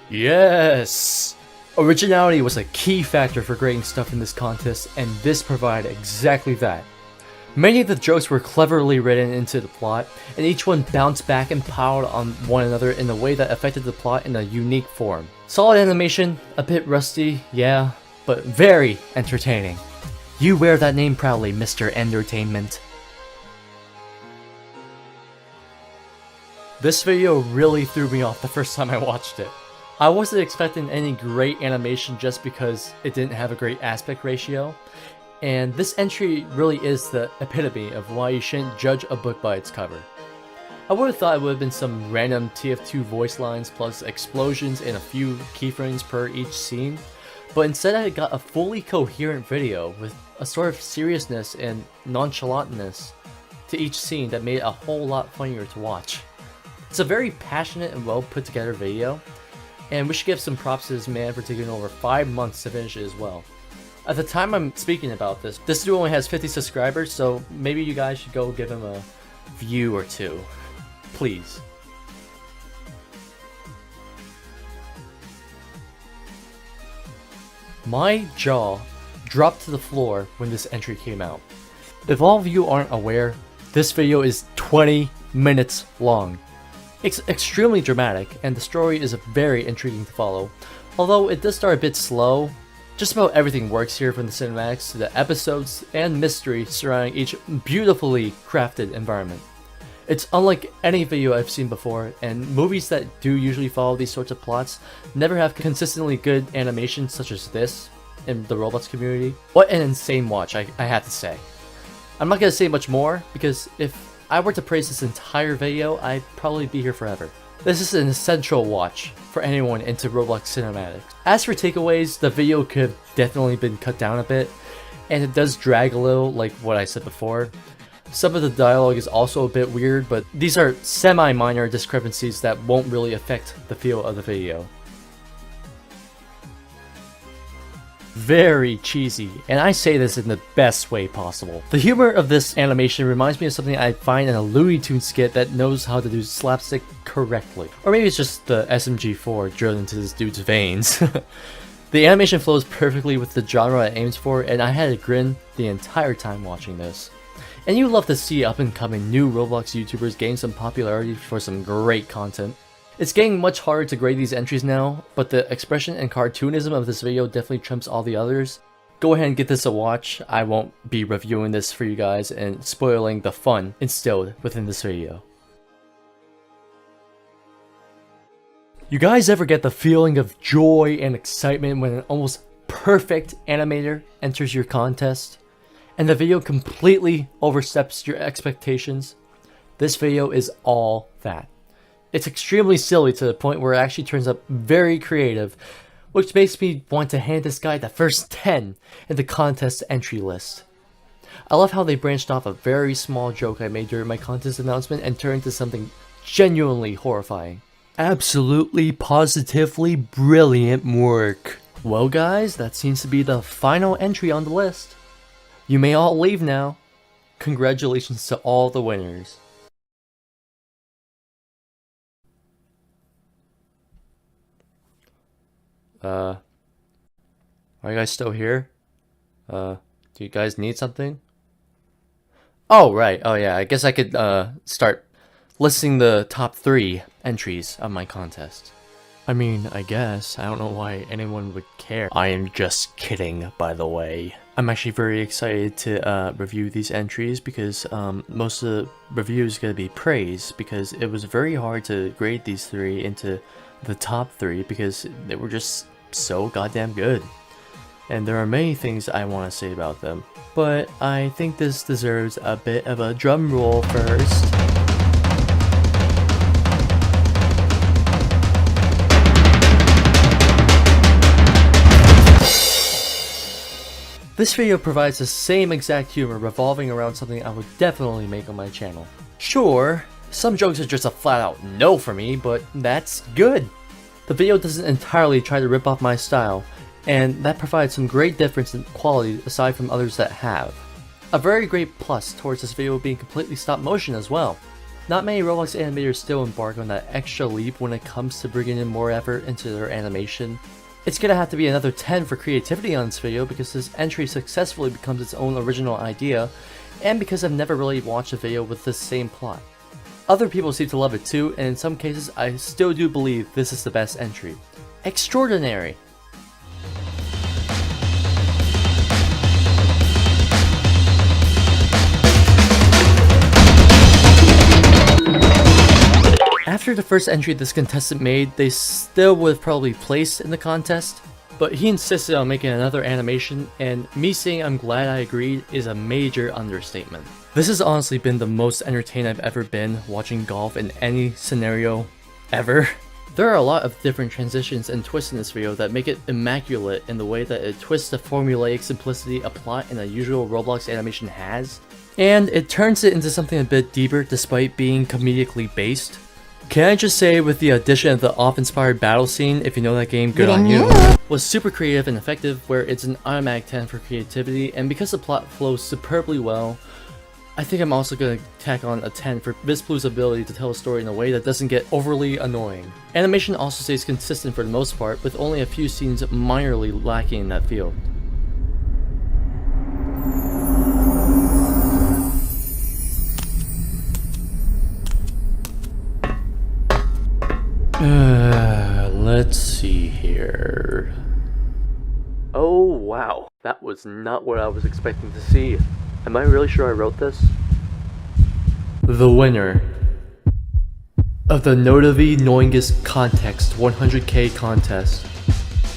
Yes! Originality was a key factor for grading stuff in this contest, and this provided exactly that. Many of the jokes were cleverly written into the plot, and each one bounced back and piled on one another in a way that affected the plot in a unique form. Solid animation, a bit rusty, yeah, but very entertaining. You wear that name proudly, Mr. Entertainment. This video really threw me off the first time I watched it. I wasn't expecting any great animation just because it didn't have a great aspect ratio, and this entry really is the epitome of why you shouldn't judge a book by its cover. I would have thought it would have been some random TF2 voice lines plus explosions and a few keyframes per each scene, but instead I got a fully coherent video with a sort of seriousness and nonchalantness to each scene that made it a whole lot funnier to watch. It's a very passionate and well put together video, and we should give some props to this man for taking over 5 months to finish it as well. At the time I'm speaking about this dude only has 50 subscribers, so maybe you guys should go give him a view or two. Please. My jaw dropped to the floor when this entry came out. If all of you aren't aware, this video is 20 minutes long. It's extremely dramatic, and the story is very intriguing to follow. Although it does start a bit slow, just about everything works here, from the cinematics to the episodes and mystery surrounding each beautifully crafted environment. It's unlike any video I've seen before, and movies that do usually follow these sorts of plots never have consistently good animation such as this in the Roblox community. What an insane watch, I have to say. I'm not going to say much more, because if I were to praise this entire video, I'd probably be here forever. This is an essential watch for anyone into Roblox cinematics. As for takeaways, the video could have definitely been cut down a bit, and it does drag a little, like what I said before. Some of the dialogue is also a bit weird, but these are semi-minor discrepancies that won't really affect the feel of the video. Very cheesy, and I say this in the best way possible. The humor of this animation reminds me of something I find in a Looney Tunes skit that knows how to do slapstick correctly. Or maybe it's just the SMG4 drilled into this dude's veins. The animation flows perfectly with the genre it aims for, and I had a grin the entire time watching this. And you love to see up and coming new Roblox YouTubers gain some popularity for some great content. It's getting much harder to grade these entries now, but the expression and cartoonism of this video definitely trumps all the others. Go ahead and give this a watch. I won't be reviewing this for you guys and spoiling the fun instilled within this video. You guys ever get the feeling of joy and excitement when an almost perfect animator enters your contest, and the video completely oversteps your expectations? This video is all that. It's extremely silly to the point where it actually turns out very creative, which makes me want to hand this guy the first 10 in the contest entry list. I love how they branched off a very small joke I made during my contest announcement and turned into something genuinely horrifying. Absolutely, positively brilliant work. Well guys, that seems to be the final entry on the list. You may all leave now. Congratulations to all the winners. Are you guys still here? Do you guys need something? Oh, right. Oh, yeah. I guess I could, start listing the top 3 entries of my contest. I mean, I guess. I don't know why anyone would care. I am just kidding, by the way. I'm actually very excited to, review these entries because, most of the reviews are gonna be praise, because it was very hard to grade these 3 into the top 3 because they were just so goddamn good. And there are many things I want to say about them, but I think this deserves a bit of a drum roll first. This video provides the same exact humor revolving around something I would definitely make on my channel. Sure, some jokes are just a flat out no for me, but that's good. The video doesn't entirely try to rip off my style, and that provides some great difference in quality aside from others that have. A very great plus towards this video being completely stop motion as well. Not many Roblox animators still embark on that extra leap when it comes to bringing in more effort into their animation. It's gonna have to be another 10 for creativity on this video because this entry successfully becomes its own original idea, and because I've never really watched a video with this same plot. Other people seem to love it too, and in some cases I still do believe this is the best entry. Extraordinary! After the first entry this contestant made, they still would have probably placed in the contest, but he insisted on making another animation, and me saying I'm glad I agreed is a major understatement. This has honestly been the most entertained I've ever been watching golf in any scenario ever. There are a lot of different transitions and twists in this video that make it immaculate in the way that it twists the formulaic simplicity a plot in a usual Roblox animation has, and it turns it into something a bit deeper despite being comedically based. Can I just say, with the addition of the off-inspired battle scene, if you know that game, good on you, was super creative and effective, where it's an automatic 10 for creativity, and because the plot flows superbly well, I think I'm also going to tack on a 10 for Vizplu's ability to tell a story in a way that doesn't get overly annoying. Animation also stays consistent for the most part, with only a few scenes minorly lacking in that field. Let's see here. Oh wow, that was not what I was expecting to see. Am I really sure I wrote this? The winner of the NOTIVECHECKIT Context 100K contest.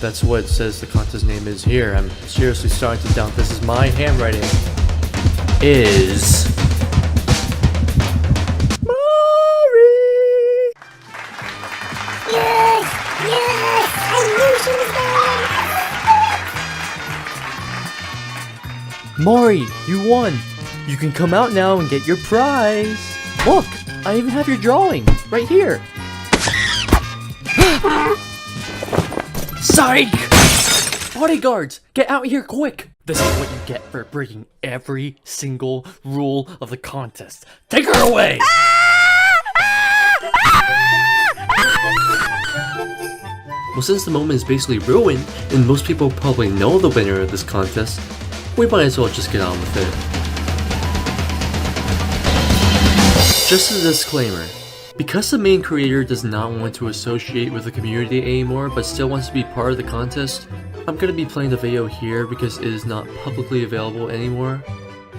That's what it says the contest name is here. I'm seriously starting to doubt this is my handwriting. Is Maury, you won! You can come out now and get your prize! Look! I even have your drawing! Right here! Psych! Bodyguards! Get out here quick! This is what you get for breaking every single rule of the contest. Take her away! Well, since the moment is basically ruined, and most people probably know the winner of this contest, we might as well just get on with it. Just a disclaimer, because the main creator does not want to associate with the community anymore but still wants to be part of the contest, I'm going to be playing the video here because it is not publicly available anymore.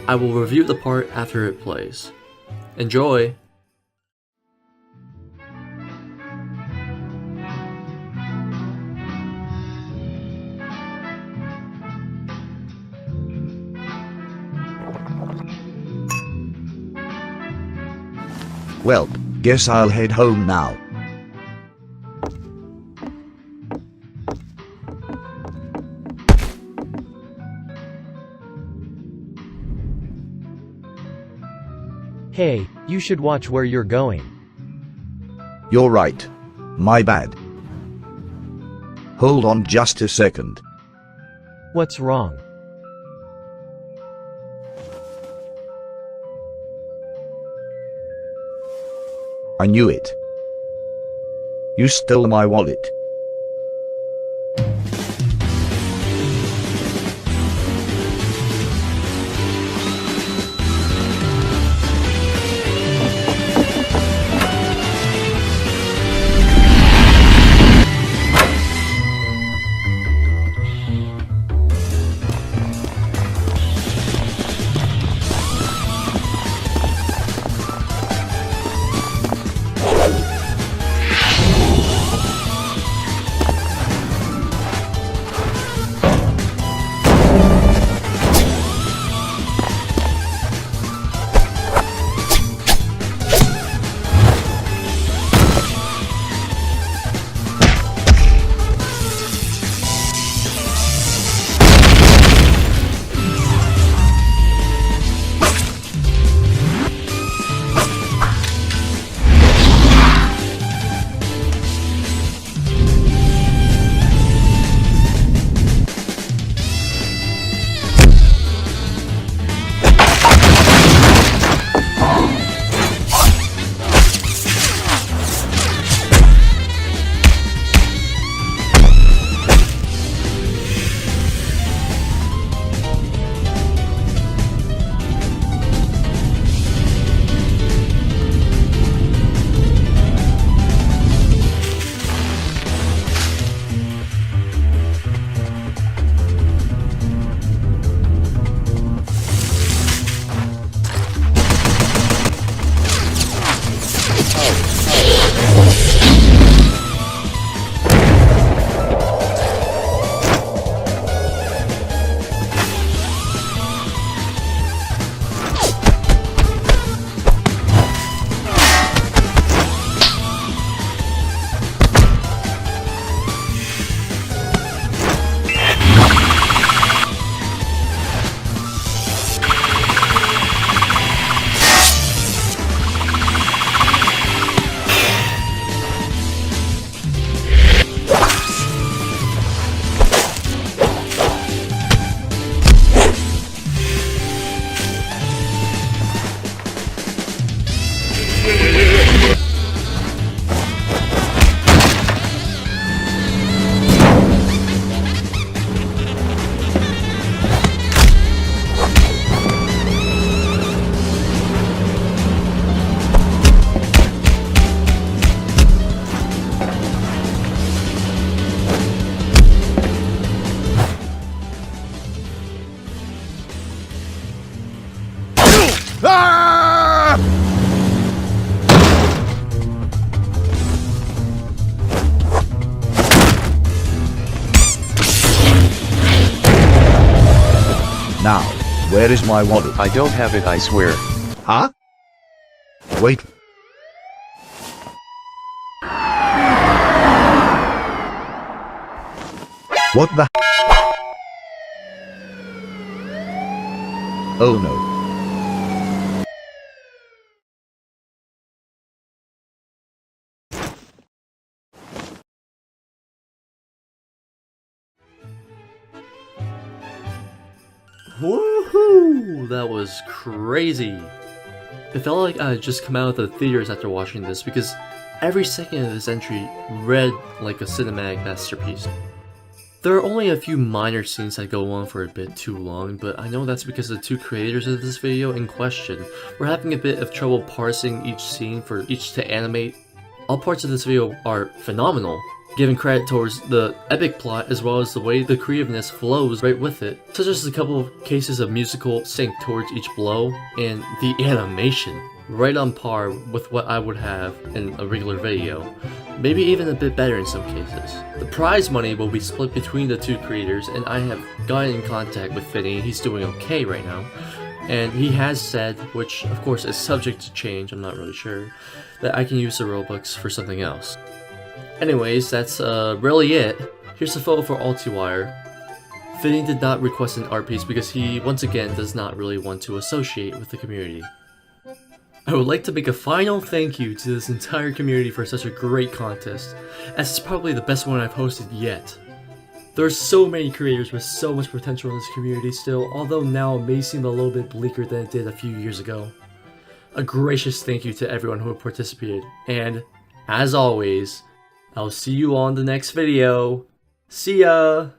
I will review the part after it plays. Enjoy! Well, guess I'll head home now. Hey, you should watch where you're going. You're right. My bad. Hold on just a second. What's wrong? I knew it. You stole my wallet. Now, where is my wallet? I don't have it, I swear. Huh? Wait. What the? Oh no. Woohoo! That was crazy. It felt like I had just come out of the theaters after watching this because every second of this entry read like a cinematic masterpiece. There are only a few minor scenes that go on for a bit too long, but I know that's because the two creators of this video in question were having a bit of trouble parsing each scene for each to animate. All parts of this video are phenomenal, giving credit towards the epic plot as well as the way the creativeness flows right with it, such as a couple of cases of musical sync towards each blow, and the animation, right on par with what I would have in a regular video, maybe even a bit better in some cases. The prize money will be split between the two creators, and I have gotten in contact with Finney. He's doing okay right now, and he has said, which of course is subject to change, I'm not really sure, that I can use the Robux for something else. Anyways, that's really it. Here's a photo for Ultiwire. Finney did not request an art piece because he, once again, does not really want to associate with the community. I would like to make a final thank you to this entire community for such a great contest, as it's probably the best one I've hosted yet. There are so many creators with so much potential in this community still, although now it may seem a little bit bleaker than it did a few years ago. A gracious thank you to everyone who participated, and, as always, I'll see you on the next video. See ya!